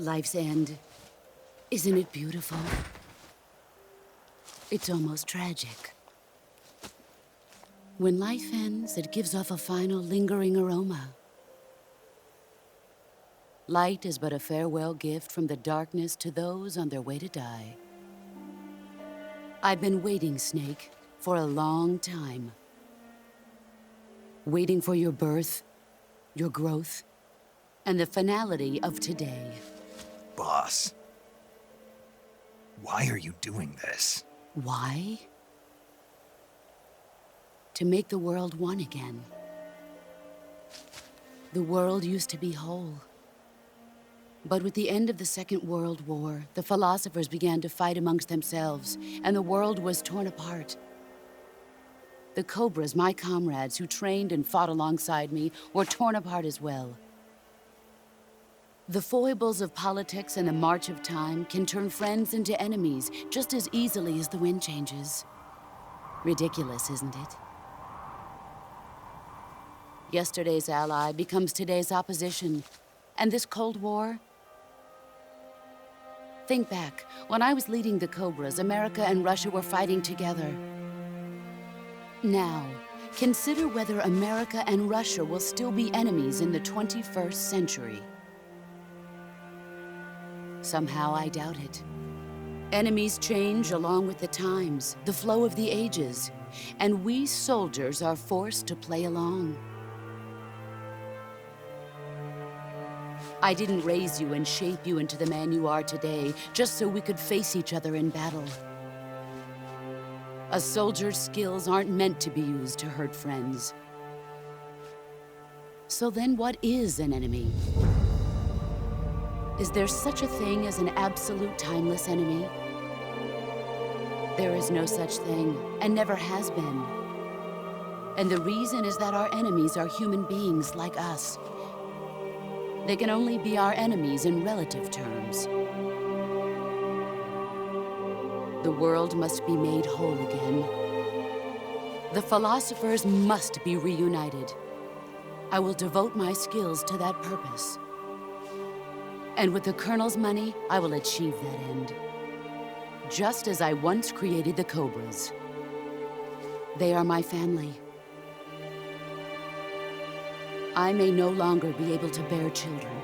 Life's end. Isn't it beautiful? It's almost tragic. When life ends, it gives off a final lingering aroma. Light is but a farewell gift from the darkness to those on their way to die. I've been waiting, Snake, for a long time. Waiting for your birth, your growth, and the finality of today. Boss, why are you doing this? Why? To make the world one again. The world used to be whole. But with the end of the Second World War, the philosophers began to fight amongst themselves, and the world was torn apart. The Cobras, my comrades who trained and fought alongside me, were torn apart as well. The foibles of politics and the march of time can turn friends into enemies just as easily as the wind changes. Ridiculous, isn't it? Yesterday's ally becomes today's opposition, and this Cold War. Think back, when I was leading the Cobras, America and Russia were fighting together. Now, consider whether America and Russia will still be enemies in the 21st century. Somehow I doubt it. Enemies change along with the times, the flow of the ages, and we soldiers are forced to play along. I didn't raise you and shape you into the man you are today just so we could face each other in battle. A soldier's skills aren't meant to be used to hurt friends. So then what is an enemy? Is there such a thing as an absolute timeless enemy? There is no such thing, and never has been. And the reason is that our enemies are human beings like us. They can only be our enemies in relative terms. The world must be made whole again. The philosophers must be reunited. I will devote my skills to that purpose. And with the Colonel's money, I will achieve that end. Just as I once created the Cobras. They are my family. I may no longer be able to bear children,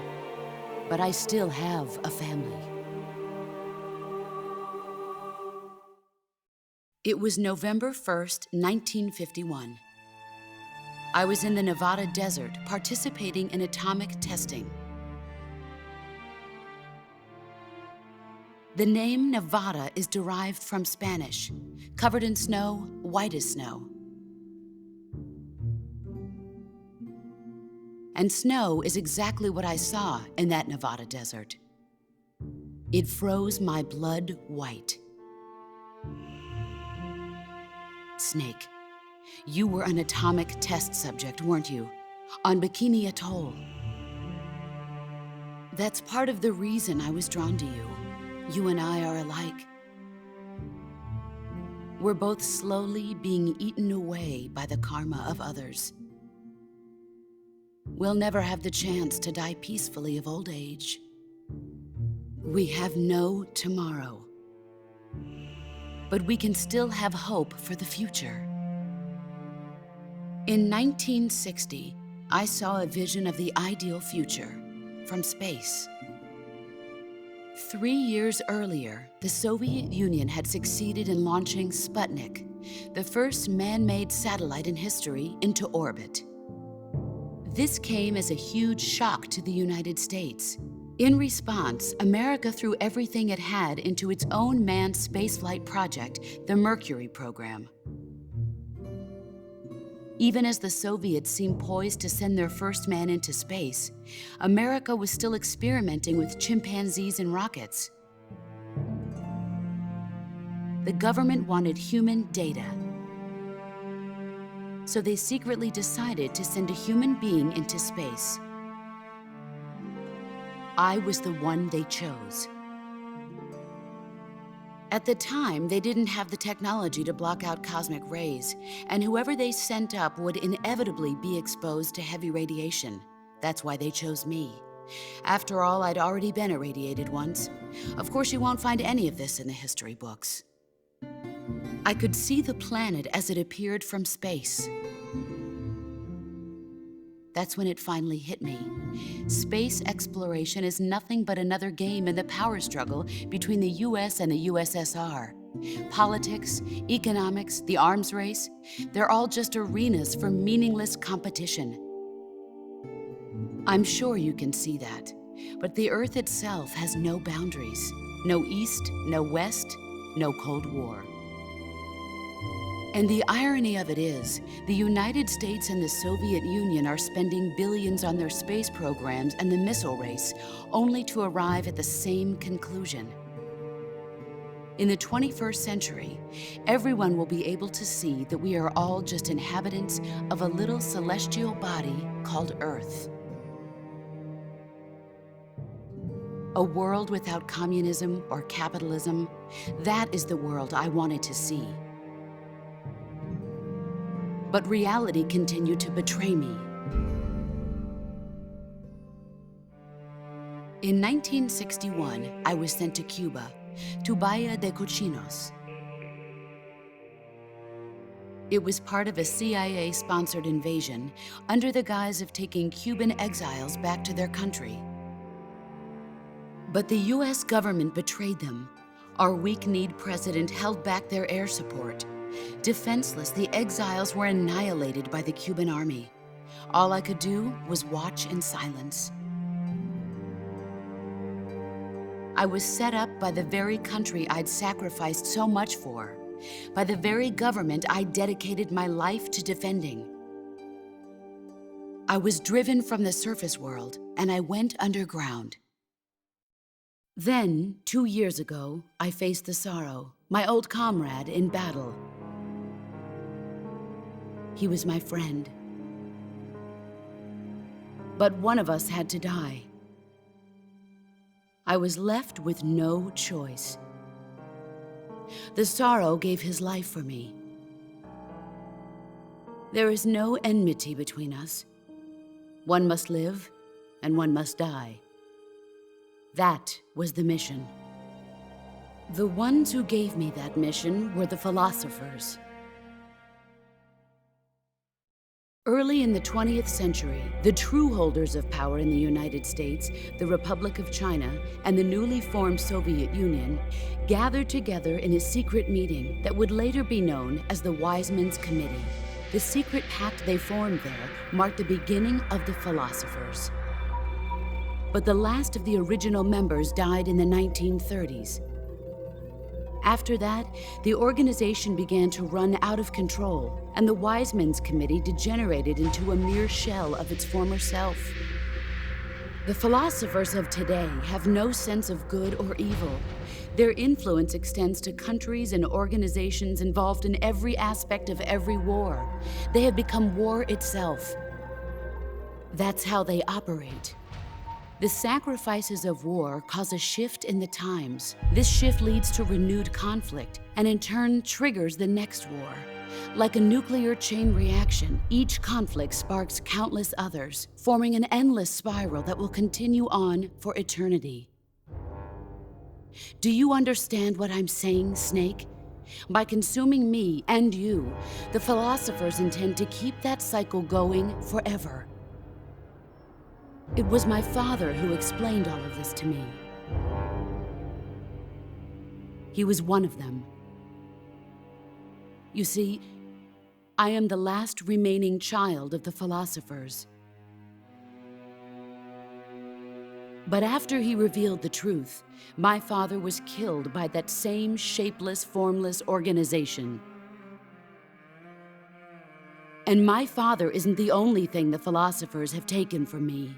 but I still have a family. It was November 1st, 1951. I was in the Nevada desert participating in atomic testing. The name Nevada is derived from Spanish, covered in snow, white as snow. And snow is exactly what I saw in that Nevada desert. It froze my blood white. Snake, you were an atomic test subject, weren't you? On Bikini Atoll. That's part of the reason I was drawn to you. You and I are alike. We're both slowly being eaten away by the karma of others. We'll never have the chance to die peacefully of old age. We have no tomorrow. But we can still have hope for the future. In 1960, I saw a vision of the ideal future from space. 3 years earlier, the Soviet Union had succeeded in launching Sputnik, the first man-made satellite in history, into orbit. This came as a huge shock to the United States. In response, America threw everything it had into its own manned spaceflight project, the Mercury program. Even as the Soviets seemed poised to send their first man into space, America was still experimenting with chimpanzees and rockets. The government wanted human data. So they secretly decided to send a human being into space. I was the one they chose. At the time, they didn't have the technology to block out cosmic rays, and whoever they sent up would inevitably be exposed to heavy radiation. That's why they chose me. After all, I'd already been irradiated once. Of course, you won't find any of this in the history books. I could see the planet as it appeared from space. That's when it finally hit me. Space exploration is nothing but another game in the power struggle between the US and the USSR. Politics, economics, the arms race, they're all just arenas for meaningless competition. I'm sure you can see that, but the Earth itself has no boundaries. No East, no West, no Cold War. And the irony of it is, the United States and the Soviet Union are spending billions on their space programs and the missile race, only to arrive at the same conclusion. In the 21st century, everyone will be able to see that we are all just inhabitants of a little celestial body called Earth. A world without communism or capitalism, that is the world I wanted to see. But reality continued to betray me. In 1961, I was sent to Cuba, to Bahia de Cochinos. It was part of a CIA-sponsored invasion under the guise of taking Cuban exiles back to their country. But the US government betrayed them. Our weak-kneed president held back their air support. Defenseless, the exiles were annihilated by the Cuban army. All I could do was watch in silence. I was set up by the very country I'd sacrificed so much for, by the very government I dedicated my life to defending. I was driven from the surface world, and I went underground. Then, 2 years ago, I faced the Sorrow, my old comrade in battle. He was my friend. But one of us had to die. I was left with no choice. The Sorrow gave his life for me. There is no enmity between us. One must live, and one must die. That was the mission. The ones who gave me that mission were the philosophers. Early in the 20th century, the true holders of power in the United States, the Republic of China, and the newly formed Soviet Union gathered together in a secret meeting that would later be known as the Wiseman's Committee. The secret pact they formed there marked the beginning of the philosophers. But the last of the original members died in the 1930s. After that, the organization began to run out of control, and the Wiseman's Committee degenerated into a mere shell of its former self. The philosophers of today have no sense of good or evil. Their influence extends to countries and organizations involved in every aspect of every war. They have become war itself. That's how they operate. The sacrifices of war cause a shift in the times. This shift leads to renewed conflict, and in turn triggers the next war. Like a nuclear chain reaction, each conflict sparks countless others, forming an endless spiral that will continue on for eternity. Do you understand what I'm saying, Snake? By consuming me and you, the philosophers intend to keep that cycle going forever. It was my father who explained all of this to me. He was one of them. You see, I am the last remaining child of the philosophers. But after he revealed the truth, my father was killed by that same shapeless, formless organization. And my father isn't the only thing the philosophers have taken from me.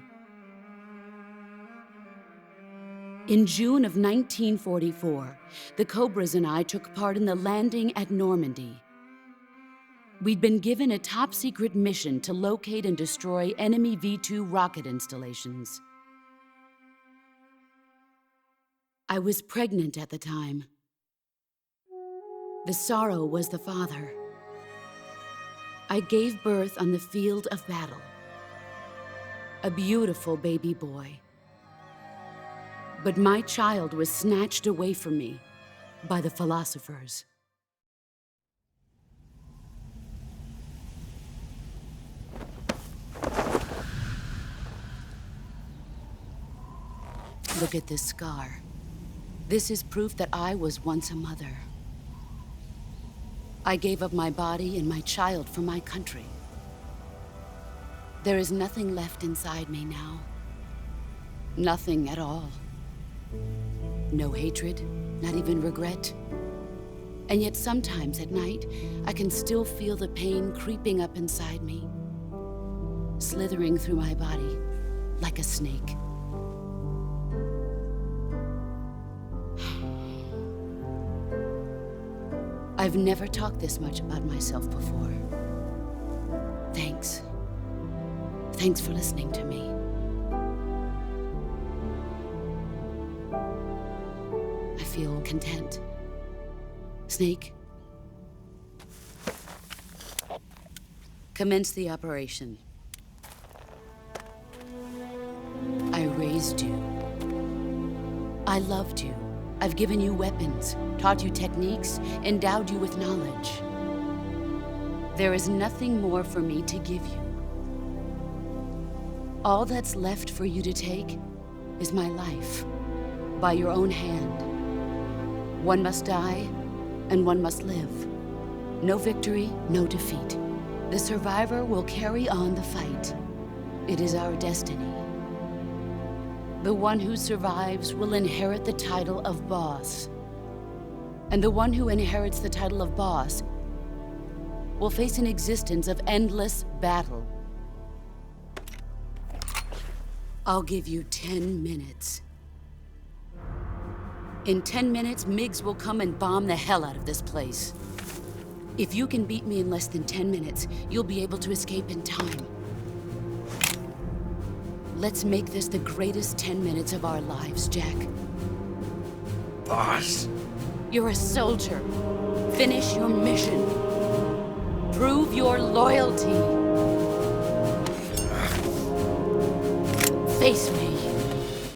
In June of 1944, the Cobras and I took part in the landing at Normandy. We'd been given a top-secret mission to locate and destroy enemy V-2 rocket installations. I was pregnant at the time. The Sorrow was the father. I gave birth on the field of battle. A beautiful baby boy, But my child was snatched away from me by the philosophers. Look at this scar. This is proof that I was once a mother. I gave up my body and my child for my country. There is nothing left inside me now. Nothing at all. No hatred, not even regret. And yet sometimes at night, I can still feel the pain creeping up inside me, slithering through my body like a snake. I've never talked this much about myself before. Thanks. Thanks for listening to me. I feel content. Snake, commence the operation. I raised you. I loved you. I've given you weapons, taught you techniques, endowed you with knowledge. There is nothing more for me to give you. All that's left for you to take is my life, by your own hand. One must die, and one must live. No victory, no defeat. The survivor will carry on the fight. It is our destiny. The one who survives will inherit the title of boss. And the one who inherits the title of boss will face an existence of endless battle. I'll give you 10 minutes. In 10 minutes, MiGs will come and bomb the hell out of this place. If you can beat me in less than 10 minutes, you'll be able to escape in time. Let's make this the greatest 10 minutes of our lives, Jack. Boss. You're a soldier. Finish your mission. Prove your loyalty. Face me.